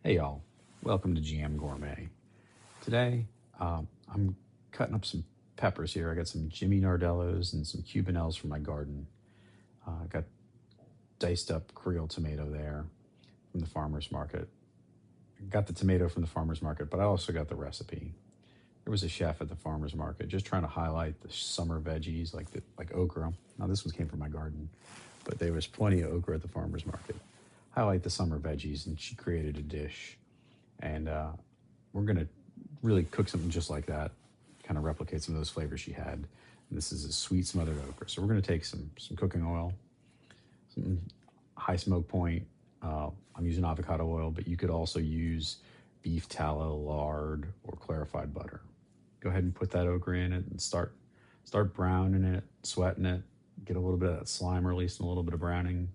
Hey y'all, welcome to GM Gourmet. Today, I'm cutting up some peppers here. I got some Jimmy Nardellos and some Cubanelles from my garden. I got diced up Creole tomato there from the farmer's market. Got the tomato from the farmer's market, but I also got the recipe. There was a chef at the farmer's market just trying to highlight the summer veggies like okra. Now this one came from my garden, but there was plenty of okra at the farmer's market. Highlight the summer veggies, and she created a dish, and we're gonna really cook something just like that, kind of replicate some of those flavors she had. And this is a sweet smothered okra. So we're gonna take some cooking oil, some high smoke point. I'm using avocado oil, but you could also use beef tallow, lard, or clarified butter. Go ahead and put that okra in it and start browning it, sweating it, get a little bit of that slime release and a little bit of browning.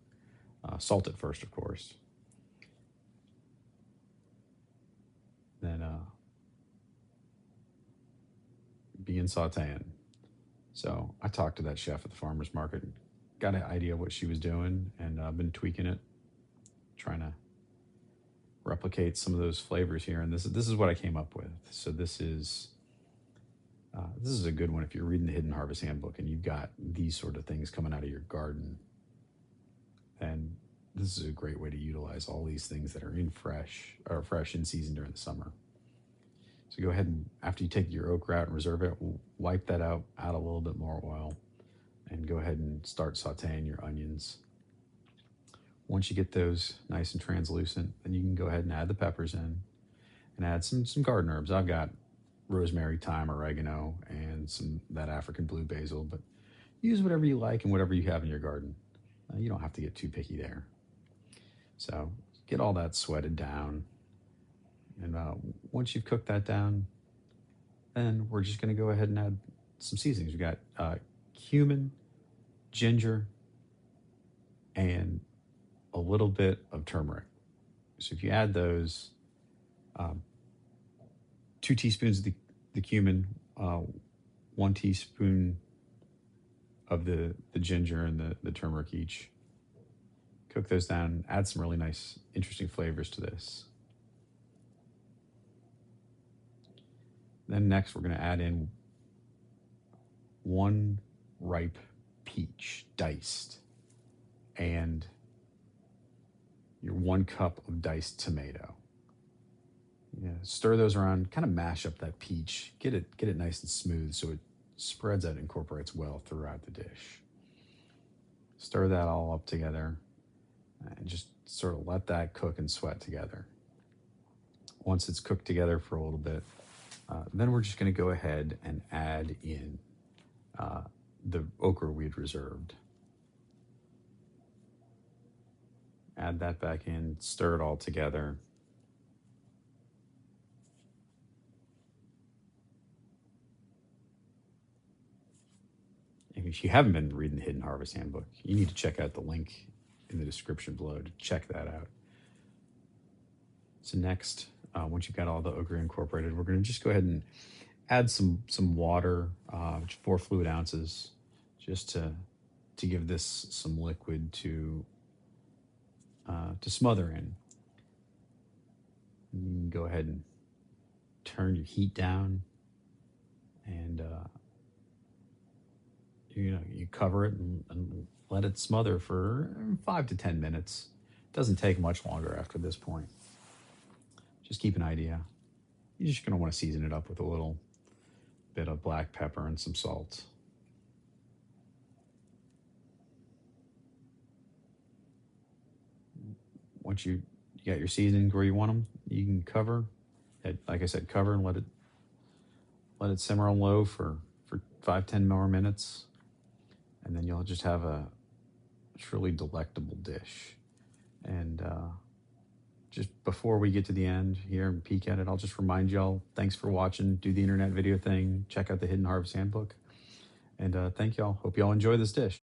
Salt it first, of course. Then begin sauteing. So I talked to that chef at the farmer's market, got an idea of what she was doing, and I've been tweaking it, trying to replicate some of those flavors here. And this is what I came up with. So this is a good one if you're reading the Hidden Harvest Handbook and you've got these sort of things coming out of your garden. And this is a great way to utilize all these things that are fresh in season during the summer. So go ahead and, after you take your okra out and reserve it, wipe that out, add a little bit more oil, and go ahead and start sauteing your onions. Once you get those nice and translucent, then you can go ahead and add the peppers in and add some garden herbs. I've got rosemary, thyme, oregano, and that African blue basil, but use whatever you like and whatever you have in your garden. You don't have to get too picky there. So get all that sweated down. And once you've cooked that down, then we're just going to go ahead and add some seasonings. We got cumin, ginger, and a little bit of turmeric. So if you add those, 2 teaspoons of the cumin, 1 teaspoon of the ginger and the turmeric each. Cook those down, add some really nice, interesting flavors to this. Then next we're gonna add in 1 ripe peach, diced, and your 1 cup of diced tomato. Stir those around, kind of mash up that peach, get it nice and smooth so it spreads out and incorporates well throughout the dish. Stir that all up together and just sort of let that cook and sweat together. Once it's cooked together for a little bit, then we're just going to go ahead and add in the okra we had reserved. Add that back in, stir it all together. If you haven't been reading the Hidden Harvest Handbook, you need to check out the link in the description below to check that out. So next, once you've got all the okra incorporated, we're going to just go ahead and add some water, 4 fluid ounces, just to give this some liquid to smother in. And you can go ahead and turn your heat down, and you cover it and let it smother for 5 to 10 minutes. It doesn't take much longer after this point. Just keep an idea. You're just going to want to season it up with a little bit of black pepper and some salt. Once you got your seasonings where you want them, you can cover. Like I said, cover and let it simmer on low for 5-10 more minutes. And then you'll just have a truly delectable dish. And just before we get to the end here and peek at it, I'll just remind y'all, thanks for watching. Do the internet video thing. Check out the Hidden Harvest Handbook. And thank y'all. Hope y'all enjoy this dish.